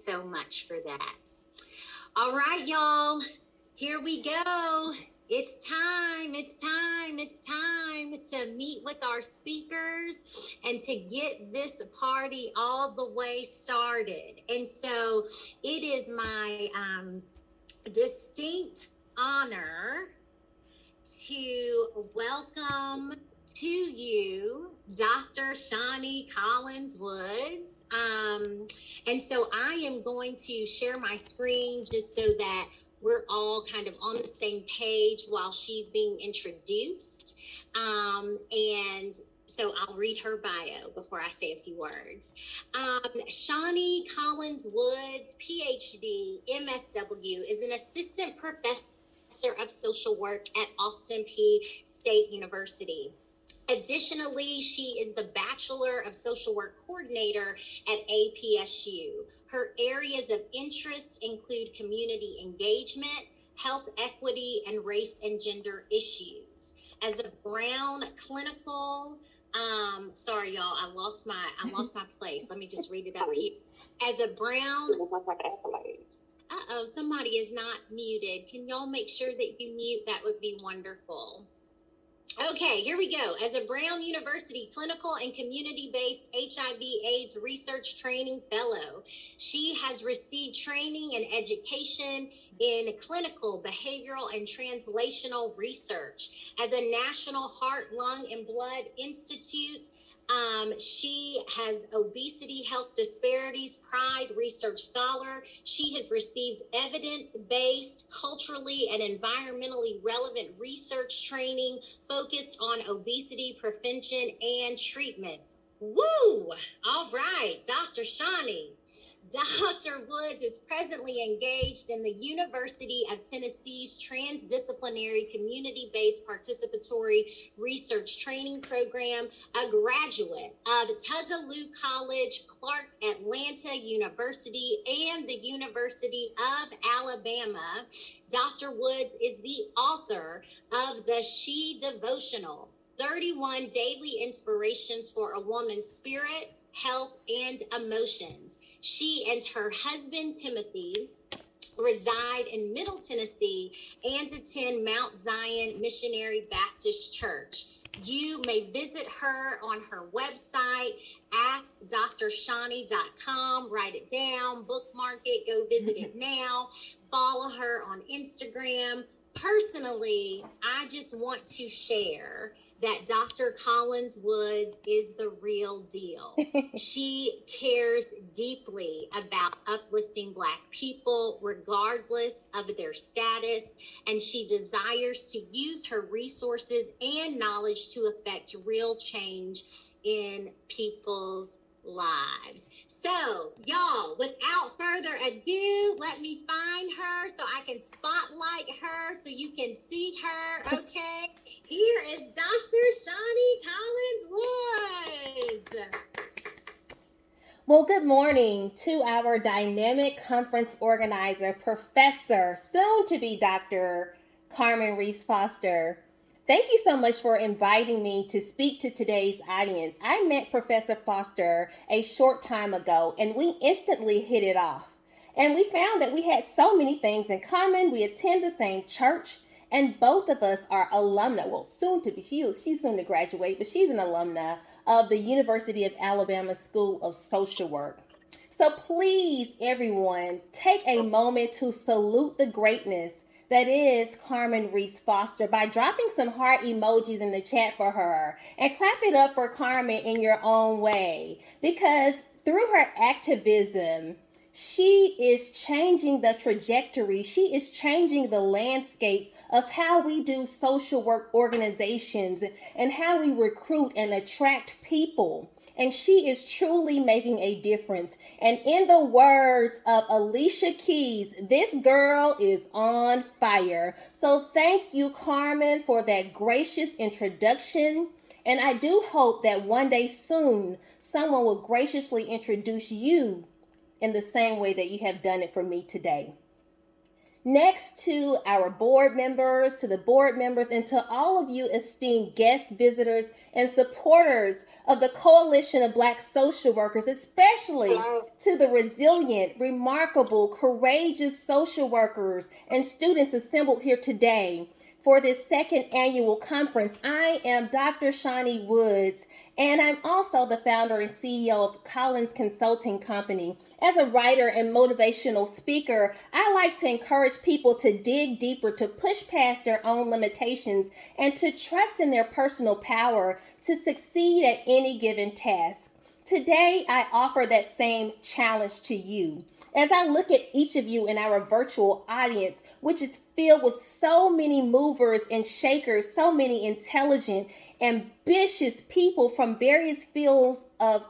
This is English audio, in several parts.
so much for that. All right, y'all, here we go. It's time to meet with our speakers and to get this party all the way started. And so it is my distinct honor to welcome to you Dr. Shawnee Collins-Woods. And so I am going to share my screen just so that we're all kind of on the same page while she's being introduced. And so I'll read her bio before I say a few words. Shawnee Collins-Woods, PhD, MSW, is an assistant professor of social work at Austin Peay State University. Additionally, she is the Bachelor of Social Work Coordinator at APSU. Her areas of interest include community engagement, health equity, and race and gender issues. As a Brown clinical, sorry y'all, I lost my place. Let me just read it up here. As a Brown, somebody is not muted. Can y'all make sure that you mute? That would be wonderful. Okay, here we go. As a Brown University Clinical and Community-Based HIV/AIDS Research Training Fellow, she has received training and education in clinical, behavioral, and translational research. As a National Heart, Lung, and Blood Institute, she has Obesity Health Disparities Pride Research Scholar. She has received evidence-based, culturally and environmentally relevant research training focused on obesity prevention and treatment. Woo! All right, Dr. Shawnee. Dr. Woods is presently engaged in the University of Tennessee's Transdisciplinary Community-Based Participatory Research Training Program, a graduate of Tougaloo College, Clark Atlanta University, and the University of Alabama. Dr. Woods is the author of the She Devotional, 31 Daily Inspirations for a Woman's Spirit, Health, and Emotions. She and her husband, Timothy, reside in Middle Tennessee and attend Mount Zion Missionary Baptist Church. You may visit her on her website, askdrshawnee.com. Write it down, bookmark it, go visit it now. Follow her on Instagram. Personally, I just want to share that Dr. Collins-Woods is the real deal. She cares deeply about uplifting Black people, regardless of their status, and she desires to use her resources and knowledge to affect real change in people's lives. So, y'all, without further ado, let me find her so I can spotlight her so you can see her, okay? Here is Dr. Shawnee Collins-Woods. Well, good morning to our dynamic conference organizer, Professor, soon to be Dr. Carmen Reese Foster. Thank you so much for inviting me to speak to today's audience. I met Professor Foster a short time ago, and we instantly hit it off. And we found that we had so many things in common. We attend the same church, and both of us are alumna. Well, soon to be, she's soon to graduate, but she's an alumna of the University of Alabama School of Social Work. So please, everyone, take a moment to salute the greatness that is Carmen Reese Foster by dropping some heart emojis in the chat for her and clap it up for Carmen in your own way, because through her activism, she is changing the trajectory. She is changing the landscape of how we do social work organizations and how we recruit and attract people. And she is truly making a difference. And in the words of Alicia Keys, this girl is on fire. So thank you, Carmen, for that gracious introduction. And I do hope that one day soon, someone will graciously introduce you in the same way that you have done it for me today. Next to our board members, to the board members, and to all of you esteemed guest visitors and supporters of the Coalition of Black Social Workers, especially to the resilient, remarkable, courageous social workers and students assembled here today for this second annual conference. I am Dr. Shawnee Woods, and I'm also the founder and CEO of Collins Consulting Company. As a writer and motivational speaker, I like to encourage people to dig deeper, to push past their own limitations, and to trust in their personal power to succeed at any given task. Today, I offer that same challenge to you. As I look at each of you in our virtual audience, which is filled with so many movers and shakers, so many intelligent, ambitious people from various fields of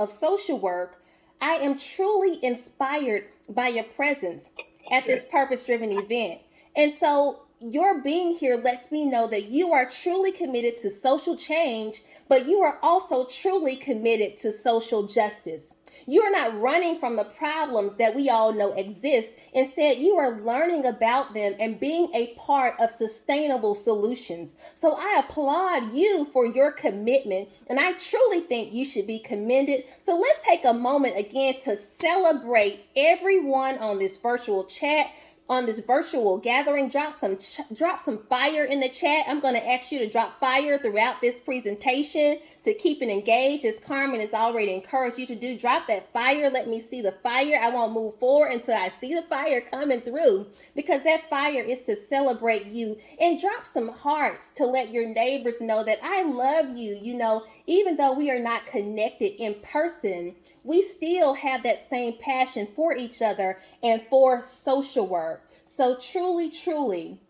social work, I am truly inspired by your presence at this purpose-driven event. And so your being here lets me know that you are truly committed to social change, but you are also truly committed to social justice. You are not running from the problems that we all know exist. Instead, you are learning about them and being a part of sustainable solutions. So I applaud you for your commitment, and I truly think you should be commended. So let's take a moment again to celebrate everyone on this virtual chat, on this virtual gathering. Drop some fire in the chat. I'm going to ask you to drop fire throughout this presentation to keep it engaged, as Carmen has already encouraged you to do. Drop that fire. Let me see the fire. I won't move forward until I see the fire coming through, because that fire is to celebrate you. And drop some hearts to let your neighbors know that I love you. You know, even though we are not connected in person, we still have that same passion for each other and for social work. So truly,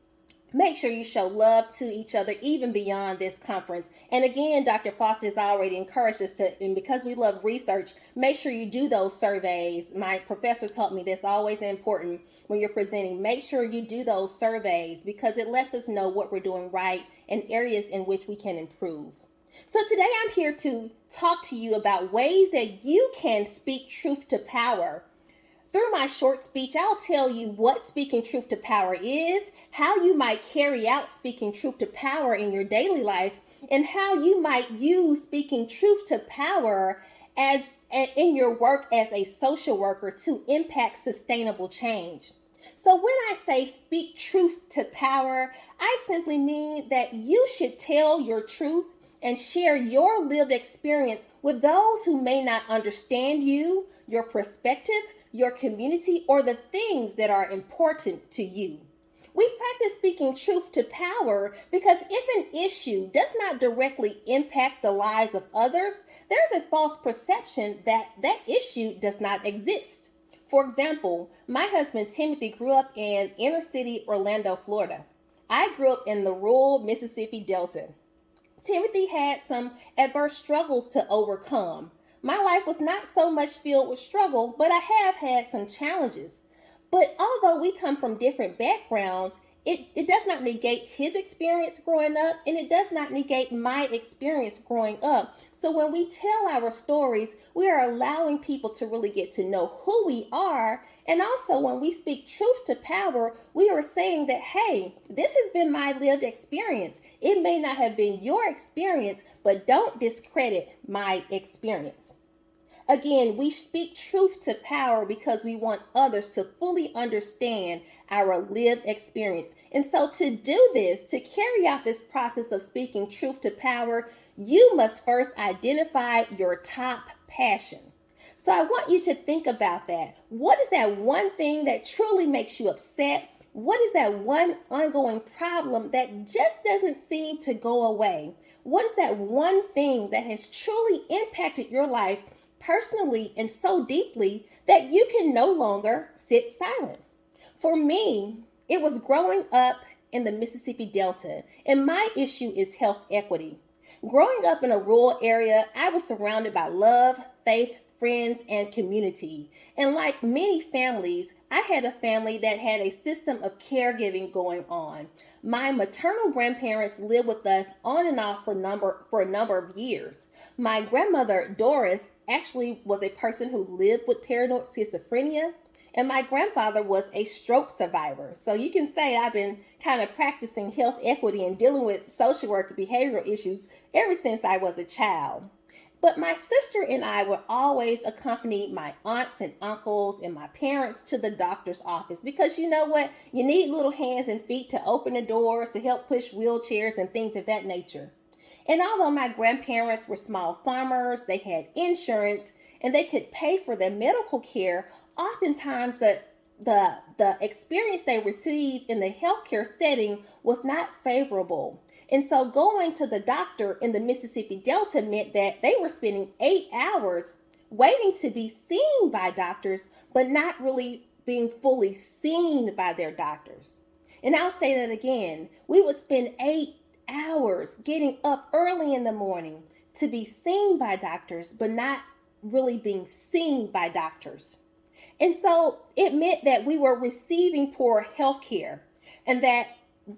make sure you show love to each other even beyond this conference. And again, Dr. Foster has already encouraged us to, and because we love research, make sure you do those surveys. My professor taught me that's always important when you're presenting. Make sure you do those surveys, because it lets us know what we're doing right and areas in which we can improve. So today I'm here to talk to you about ways that you can speak truth to power. Through my short speech, I'll tell you what speaking truth to power is, how you might carry out speaking truth to power in your daily life, and how you might use speaking truth to power as in your work as a social worker to impact sustainable change. So when I say speak truth to power, I simply mean that you should tell your truth and share your lived experience with those who may not understand you, your perspective, your community, or the things that are important to you. We practice speaking truth to power because if an issue does not directly impact the lives of others, there's a false perception that that issue does not exist. For example, my husband Timothy grew up in inner city Orlando, Florida. I grew up in the rural Mississippi Delta. Timothy had some adverse struggles to overcome. My life was not so much filled with struggle, but I have had some challenges. But although we come from different backgrounds, it does not negate his experience growing up, and it does not negate my experience growing up. So when we tell our stories, we are allowing people to really get to know who we are. And also when we speak truth to power, we are saying that, hey, this has been my lived experience. It may not have been your experience, but don't discredit my experience. Again, we speak truth to power because we want others to fully understand our lived experience. And so to do this, to carry out this process of speaking truth to power, you must first identify your top passion. So I want you to think about that. What is that one thing that truly makes you upset? What is that one ongoing problem that just doesn't seem to go away? What is that one thing that has truly impacted your life personally and so deeply that you can no longer sit silent? For me, it was growing up in the Mississippi Delta, and my issue is health equity. Growing up in a rural area, I was surrounded by love, faith, friends, and community. And like many families, I had a family that had a system of caregiving going on. My maternal grandparents lived with us on and off for a number of years. My grandmother, Doris, actually was a person who lived with paranoid schizophrenia. and my grandfather was a stroke survivor. So you can say I've been kind of practicing health equity and dealing with social work and behavioral issues ever since I was a child. But my sister and I would always accompany my aunts and uncles and my parents to the doctor's office because you know what? You need little hands and feet to open the doors, to help push wheelchairs and things of that nature. And although my grandparents were small farmers, they had insurance, and they could pay for their medical care, oftentimes the experience they received in the healthcare setting was not favorable. And so going to the doctor in the Mississippi Delta meant that they were spending 8 hours waiting to be seen by doctors, but not really being fully seen by their doctors. And I'll say that again. We would spend 8 hours getting up early in the morning to be seen by doctors, but not really being seen by doctors. And so it meant that we were receiving poor health care and that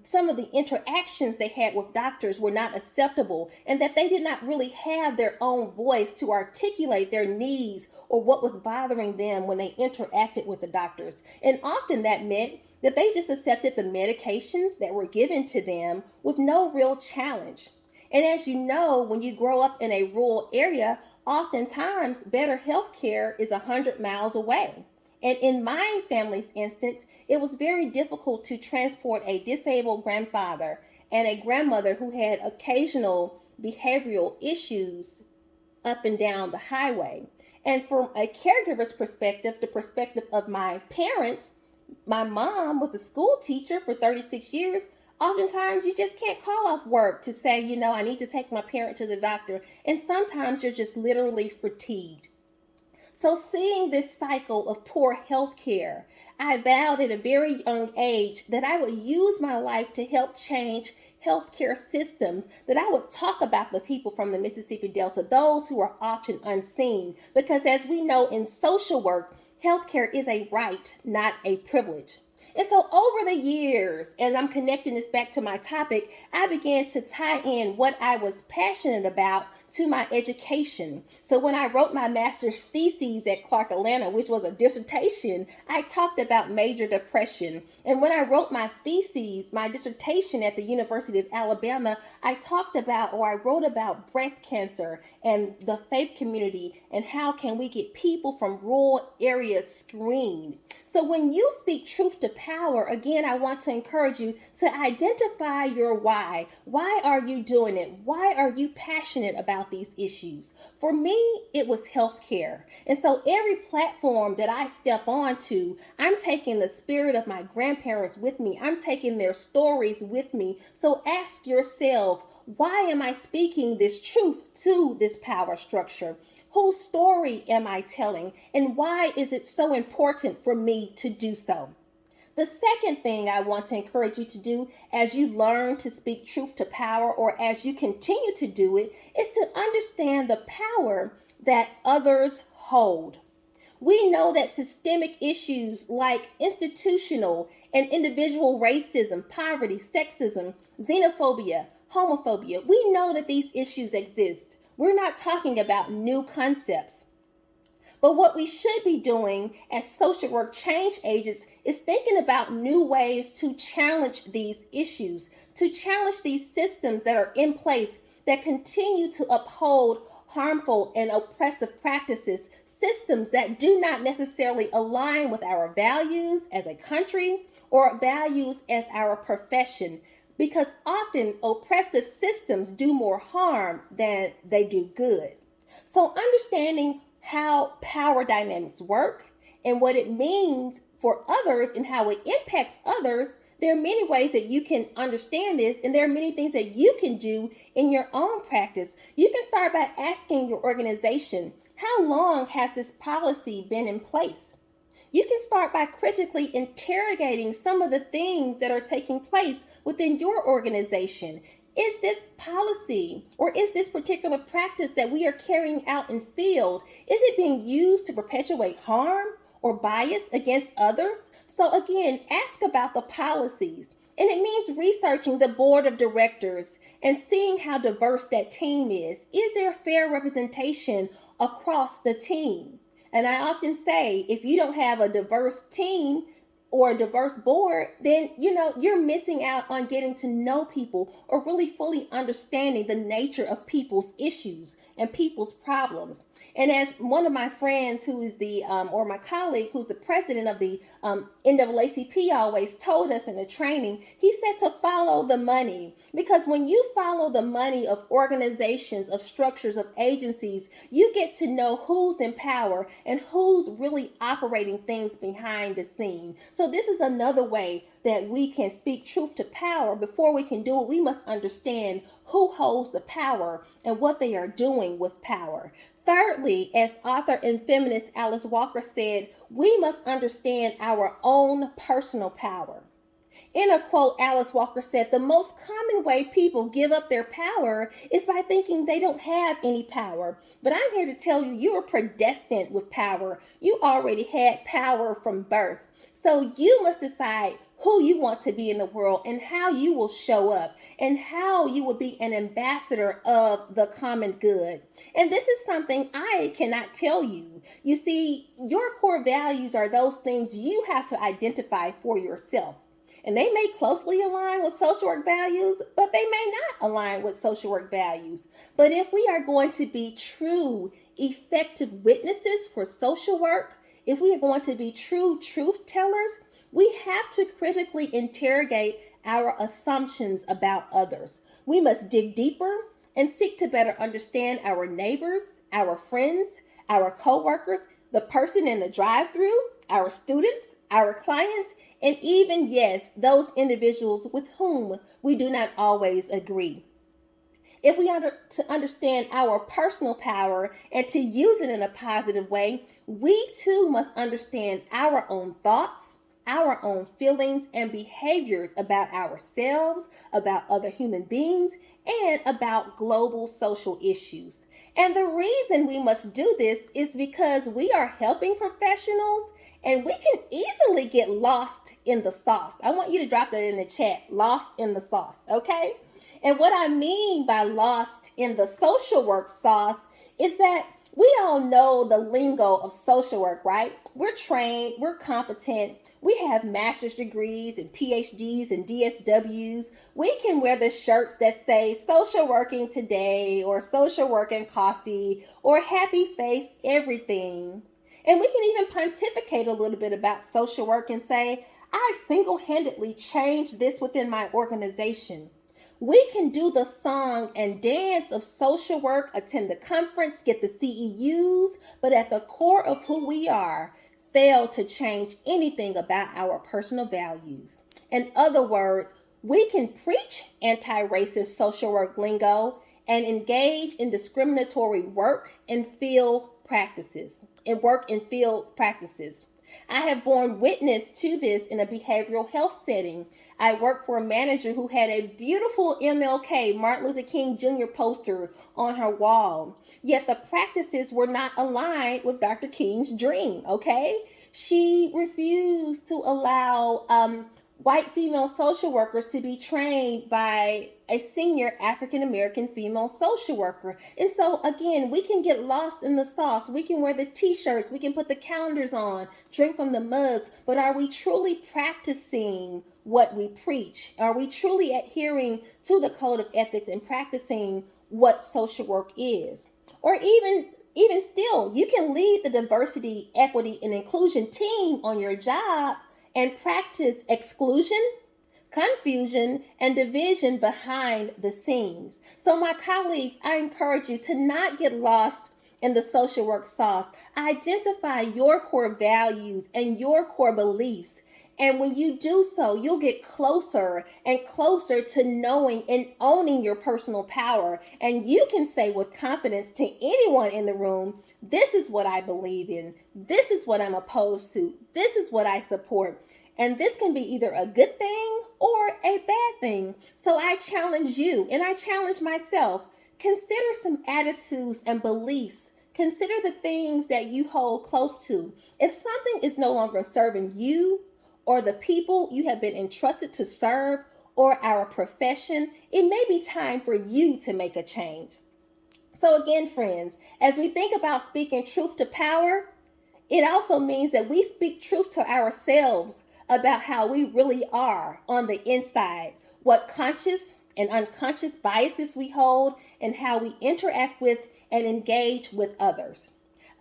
some of the interactions they had with doctors were not acceptable and that they did not really have their own voice to articulate their needs or what was bothering them when they interacted with the doctors. And often that meant that they just accepted the medications that were given to them with no real challenge. And as you know, when you grow up in a rural area, oftentimes better health care is 100 miles away. And in my family's instance, it was very difficult to transport a disabled grandfather and a grandmother who had occasional behavioral issues up and down the highway. And from a caregiver's perspective, the perspective of my parents, my mom was a school teacher for 36 years. Oftentimes you just can't call off work to say, I need to take my parent to the doctor. And sometimes you're just literally fatigued. So seeing this cycle of poor health care, I vowed at a very young age that I would use my life to help change healthcare systems, that I would talk about the people from the Mississippi Delta, those who are often unseen. Because as we know in social work, healthcare is a right, not a privilege. And so over the years, as I'm connecting this back to my topic, I began to tie in what I was passionate about to my education. So when I wrote my master's thesis at Clark Atlanta, which was a dissertation, I talked about major depression. And when I wrote my thesis, my dissertation at the University of Alabama, I wrote about breast cancer and the faith community and how can we get people from rural areas screened. So when you speak truth to power, again, I want to encourage you to identify your why. Why are you doing it? Why are you passionate about these issues? For me, it was healthcare. And so every platform that I step onto, I'm taking the spirit of my grandparents with me. I'm taking their stories with me. So ask yourself, why am I speaking this truth to this power structure? Whose story am I telling? And why is it so important for me to do so? The second thing I want to encourage you to do as you learn to speak truth to power or as you continue to do it is to understand the power that others hold. We know that systemic issues like institutional and individual racism, poverty, sexism, xenophobia, homophobia, we know that these issues exist. We're not talking about new concepts. But what we should be doing as social work change agents is thinking about new ways to challenge these issues, to challenge these systems that are in place that continue to uphold harmful and oppressive practices, systems that do not necessarily align with our values as a country or values as our profession. Because often oppressive systems do more harm than they do good. So understanding how power dynamics work and what it means for others and how it impacts others, there are many ways that you can understand this, and there are many things that you can do in your own practice. You can start by asking your organization, how long has this policy been in place? You can start by critically interrogating some of the things that are taking place within your organization. Is this policy or is this particular practice that we are carrying out in field, is it being used to perpetuate harm or bias against others? So again, ask about the policies. And it means researching the board of directors and seeing how diverse that team is. Is there fair representation across the team? And I often say, if you don't have a diverse team or a diverse board, then you're missing out on getting to know people or really fully understanding the nature of people's issues and people's problems. And as one of my friends who is or my colleague who's the president of the NAACP always told us in the training, he said to follow the money. Because when you follow the money of organizations, of structures, of agencies, you get to know who's in power and who's really operating things behind the scene. So this is another way that we can speak truth to power. Before we can do it, we must understand who holds the power and what they are doing with power. Thirdly, as author and feminist Alice Walker said, we must understand our own personal power. In a quote, Alice Walker said, the most common way people give up their power is by thinking they don't have any power. But I'm here to tell you, you are predestined with power. You already had power from birth. So you must decide who you want to be in the world and how you will show up and how you will be an ambassador of the common good. And this is something I cannot tell you. You see, your core values are those things you have to identify for yourself. And they may closely align with social work values, but they may not align with social work values. But if we are going to be true, effective witnesses for social work, if we are going to be true truth tellers, we have to critically interrogate our assumptions about others. We must dig deeper and seek to better understand our neighbors, our friends, our coworkers, the person in the drive-thru, our students, our clients, and even, yes, those individuals with whom we do not always agree. If we are to understand our personal power and to use it in a positive way, we too must understand our own thoughts, our own feelings and behaviors about ourselves, about other human beings, and about global social issues. And the reason we must do this is because we are helping professionals and we can easily get lost in the sauce. I want you to drop that in the chat, lost in the sauce, okay? And what I mean by lost in the social work sauce is that we all know the lingo of social work, right? We're trained, we're competent, we have master's degrees and PhDs and DSWs. We can wear the shirts that say social working today or social work and coffee or happy face everything. And we can even pontificate a little bit about social work and say, I've single-handedly changed this within my organization. We can do the song and dance of social work, attend the conference, get the CEUs, but at the core of who we are, fail to change anything about our personal values. In other words, we can preach anti-racist social work lingo and engage in discriminatory work and field practices. I have borne witness to this in a behavioral health setting. I worked for a manager who had a beautiful MLK, Martin Luther King Jr. poster on her wall. Yet the practices were not aligned with Dr. King's dream, okay? She refused to allow white female social workers to be trained by a senior African-American female social worker. And so again, we can get lost in the sauce. We can wear the t-shirts, we can put the calendars on, drink from the mugs, but are we truly practicing what we preach? Are we truly adhering to the code of ethics and practicing what social work is? Or even still, you can lead the diversity, equity, and inclusion team on your job and practice exclusion, confusion, and division behind the scenes. So my colleagues, I encourage you to not get lost in the social work sauce. Identify your core values and your core beliefs. And when you do so, you'll get closer and closer to knowing and owning your personal power. And you can say with confidence to anyone in the room, this is what I believe in. This is what I'm opposed to. This is what I support. And this can be either a good thing or a bad thing. So I challenge you and I challenge myself. Consider some attitudes and beliefs. Consider the things that you hold close to. If something is no longer serving you or the people you have been entrusted to serve or our profession, it may be time for you to make a change. So again, friends, as we think about speaking truth to power, It also means that we speak truth to ourselves about how we really are on the inside, what conscious and unconscious biases we hold, and how we interact with and engage with others.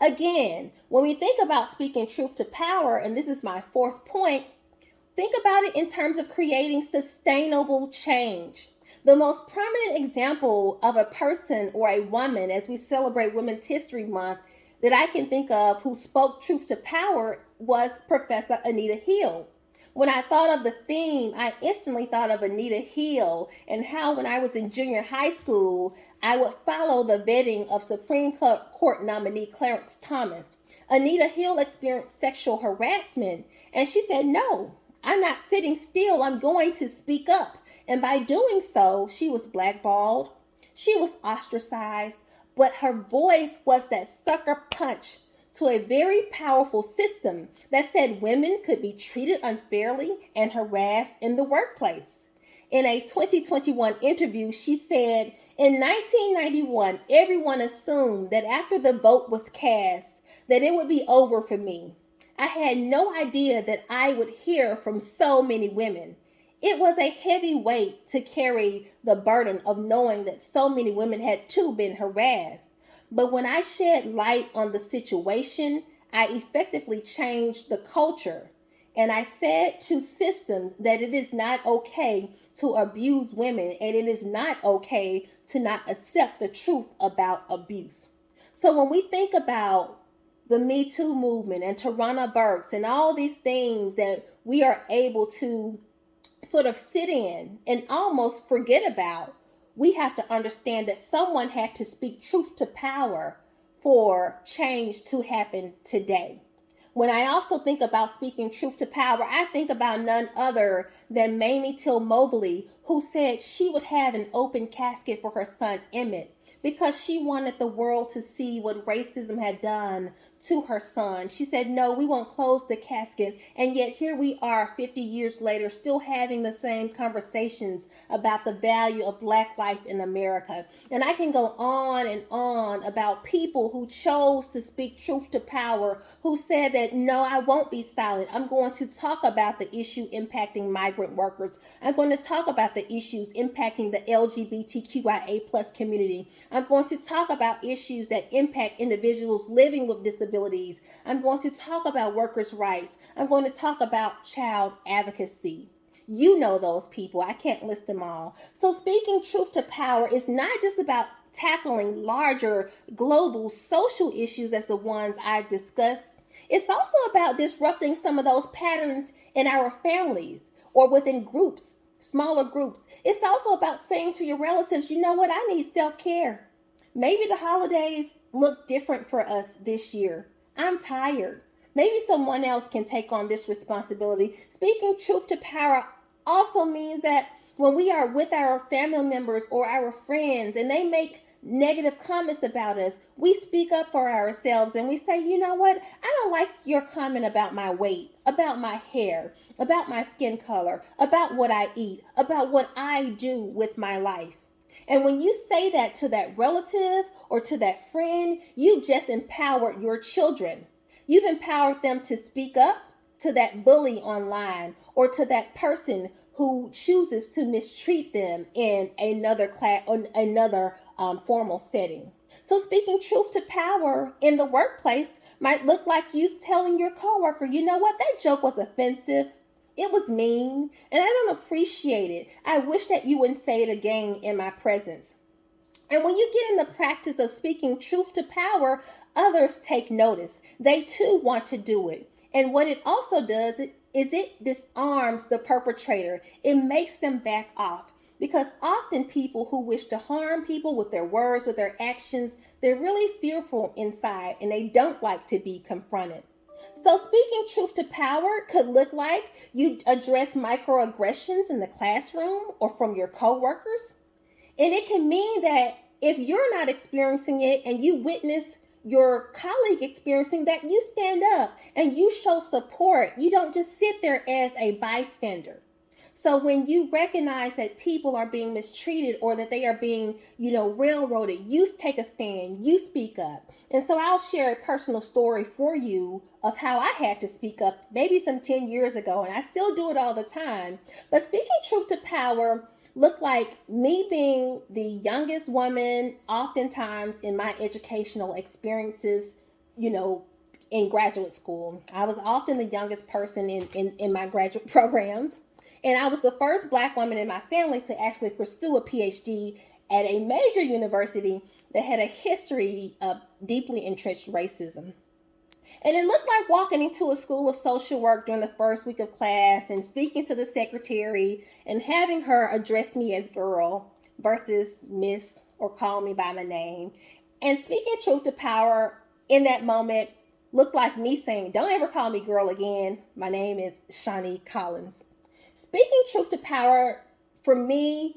Again, when we think about speaking truth to power, and this is my fourth point, think about it in terms of creating sustainable change. The most prominent example of a person or a woman as we celebrate Women's History Month that I can think of who spoke truth to power was Professor Anita Hill. When I thought of the theme, I instantly thought of Anita Hill and how when I was in junior high school, I would follow the vetting of Supreme Court nominee Clarence Thomas. Anita Hill experienced sexual harassment, and she said, "No, I'm not sitting still. I'm going to speak up." And by doing so, she was blackballed. She was ostracized, but her voice was that sucker punch to a very powerful system that said women could be treated unfairly and harassed in the workplace. In a 2021 interview, she said, "In 1991, everyone assumed that after the vote was cast, that it would be over for me. I had no idea that I would hear from so many women. It was a heavy weight to carry the burden of knowing that so many women had too been harassed. But when I shed light on the situation, I effectively changed the culture. And I said to systems that it is not okay to abuse women, and it is not okay to not accept the truth about abuse." So when we think about the Me Too movement and Tarana Burks and all these things that we are able to sort of sit in and almost forget about, we have to understand that someone had to speak truth to power for change to happen today. When I also think about speaking truth to power, I think about none other than Mamie Till Mobley, who said she would have an open casket for her son Emmett because she wanted the world to see what racism had done to her son. She said, "No, we won't close the casket." And yet here we are 50 years later, still having the same conversations about the value of Black life in America. And I can go on about people who chose to speak truth to power, who said that, "No, I won't be silent. I'm going to talk about the issue impacting migrant workers. I'm going to talk about the issues impacting the LGBTQIA plus community. I'm going to talk about issues that impact individuals living with disabilities. I'm going to talk about workers' rights. I'm going to talk about child advocacy." You know those people. I can't list them all. So speaking truth to power is not just about tackling larger global social issues as the ones I've discussed. It's also about disrupting some of those patterns in our families or within groups, smaller groups. It's also about saying to your relatives, "You know what? I need self-care. Maybe the holidays look different for us this year. I'm tired. Maybe someone else can take on this responsibility." Speaking truth to power also means that when we are with our family members or our friends and they make negative comments about us, we speak up for ourselves and we say, "You know what? I don't like your comment about my weight, about my hair, about my skin color, about what I eat, about what I do with my life." And when you say that to that relative or to that friend, you've just empowered your children. You've empowered them to speak up to that bully online or to that person who chooses to mistreat them in another class or another formal setting. So speaking truth to power in the workplace might look like you telling your coworker, "You know what? That joke was offensive. It was mean, and I don't appreciate it. I wish that you wouldn't say it again in my presence." And when you get in the practice of speaking truth to power, others take notice. They too want to do it. And what it also does is it disarms the perpetrator. It makes them back off. Because often people who wish to harm people with their words, with their actions, they're really fearful inside and they don't like to be confronted. So speaking truth to power could look like you address microaggressions in the classroom or from your coworkers. And it can mean that if you're not experiencing it and you witness your colleague experiencing that, you stand up and you show support. You don't just sit there as a bystander. So when you recognize that people are being mistreated or that they are being, railroaded, you take a stand, you speak up. And so I'll share a personal story for you of how I had to speak up maybe some 10 years ago, and I still do it all the time. But speaking truth to power looked like me being the youngest woman oftentimes in my educational experiences, in graduate school. I was often the youngest person in my graduate programs. And I was the first Black woman in my family to actually pursue a PhD at a major university that had a history of deeply entrenched racism. And it looked like walking into a school of social work during the first week of class and speaking to the secretary and having her address me as girl versus miss or call me by my name. And speaking truth to power in that moment looked like me saying, don't ever call me girl again. My name is Shani Collins. Speaking truth to power for me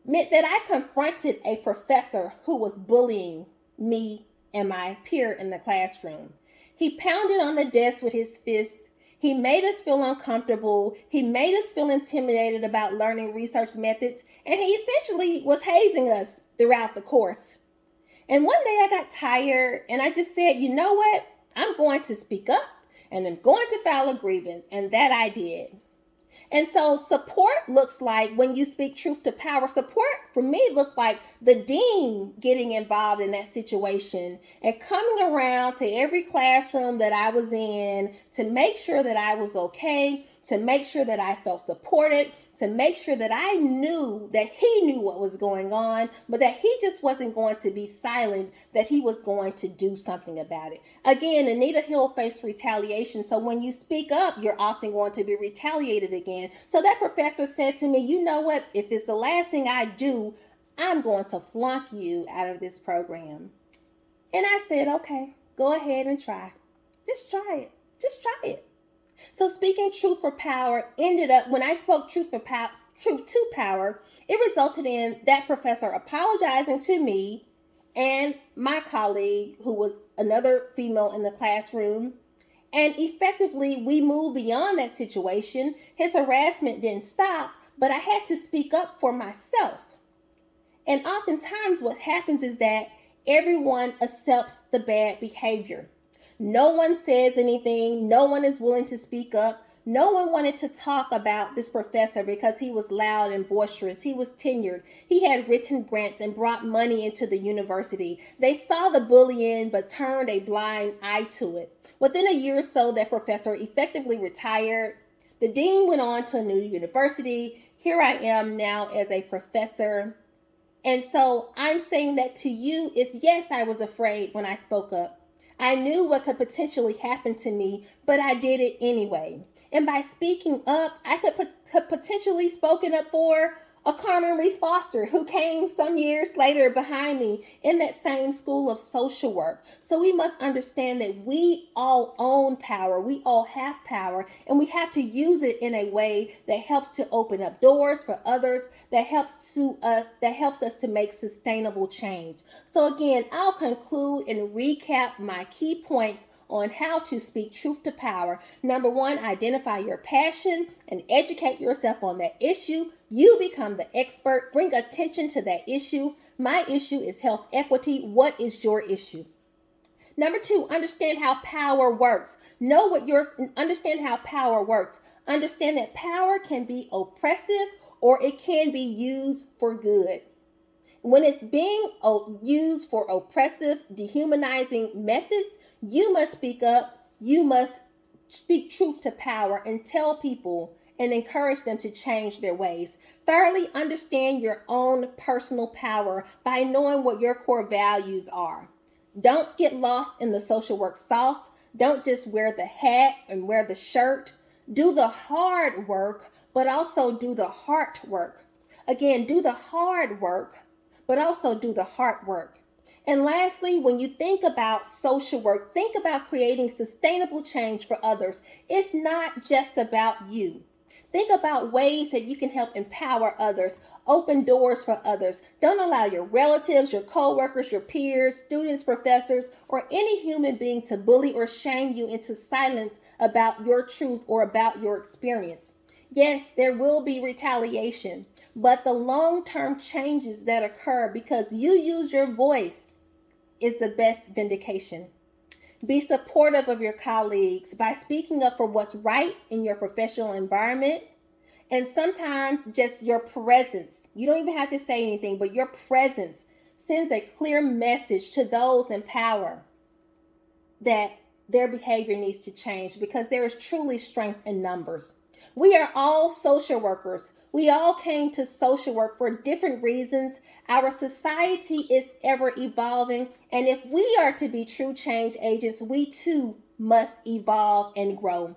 meant that I confronted a professor who was bullying me and my peer in the classroom. He pounded on the desk with his fists. He made us feel uncomfortable. He made us feel intimidated about learning research methods, and he essentially was hazing us throughout the course. And one day I got tired and I just said, you know what? I'm going to speak up and I'm going to file a grievance, and that I did. And so support looks like, when you speak truth to power, support for me looked like the dean getting involved in that situation and coming around to every classroom that I was in to make sure that I was okay, to make sure that I felt supported, to make sure that I knew that he knew what was going on, but that he just wasn't going to be silent, that he was going to do something about it. Again, Anita Hill faced retaliation. So when you speak up, you're often going to be retaliated against. So that professor said to me, you know what? If it's the last thing I do, I'm going to flunk you out of this program. And I said, okay, go ahead and try. Just try it. Just try it. So speaking truth for power ended up, when I spoke truth to power, it resulted in that professor apologizing to me and my colleague, who was another female in the classroom. And effectively, we moved beyond that situation. His harassment didn't stop, but I had to speak up for myself. And oftentimes what happens is that everyone accepts the bad behavior. No one says anything. No one is willing to speak up. No one wanted to talk about this professor because he was loud and boisterous. He was tenured. He had written grants and brought money into the university. They saw the bullying but turned a blind eye to it. Within a year or so, that professor effectively retired. The dean went on to a new university. Here I am now as a professor. And so I'm saying that to you is, yes, I was afraid when I spoke up. I knew what could potentially happen to me, but I did it anyway. And by speaking up, I could have potentially spoken up for a Carmen Reese Foster, who came some years later behind me in that same school of social work. So we must understand that we all own power. We all have power, and we have to use it in a way that helps to open up doors for others, that helps us to make sustainable change. So again, I'll conclude and recap my key points on how to speak truth to power. Number one, identify your passion and educate yourself on that issue. You become the expert. Bring attention to that issue. My issue is health equity. What is your issue? Number two, understand how power works. Understand how power works. Understand that power can be oppressive or it can be used for good. When it's being used for oppressive, dehumanizing methods, you must speak up. You must speak truth to power and tell people and encourage them to change their ways. Thirdly, understand your own personal power by knowing what your core values are. Don't get lost in the social work sauce. Don't just wear the hat and wear the shirt. Do the hard work, but also do the heart work. Again, do the hard work, but also do the heart work. And lastly, when you think about social work, think about creating sustainable change for others. It's not just about you. Think about ways that you can help empower others, open doors for others. Don't allow your relatives, your coworkers, your peers, students, professors, or any human being to bully or shame you into silence about your truth or about your experience. Yes, there will be retaliation, but the long-term changes that occur because you use your voice is the best vindication. Be supportive of your colleagues by speaking up for what's right in your professional environment. And sometimes just your presence, you don't even have to say anything, but your presence sends a clear message to those in power that their behavior needs to change because there is truly strength in numbers. We are all social workers. We all came to social work for different reasons. Our society is ever evolving. And if we are to be true change agents, we too must evolve and grow.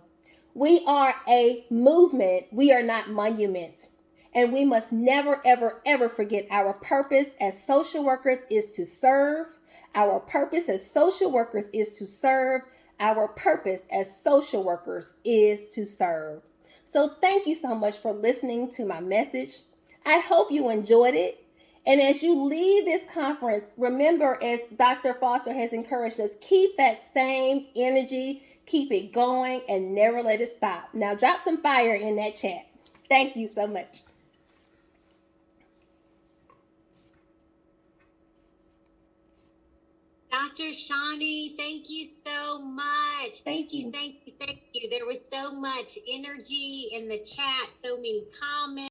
We are a movement. We are not monuments. And we must never, ever, ever forget our purpose as social workers is to serve. Our purpose as social workers is to serve. Our purpose as social workers is to serve. So thank you so much for listening to my message. I hope you enjoyed it. And as you leave this conference, remember, as Dr. Foster has encouraged us, keep that same energy, keep it going, and never let it stop. Now drop some fire in that chat. Thank you so much. Dr. Shawnee, thank you so much. Thank you. Thank you. There was so much energy in the chat, so many comments.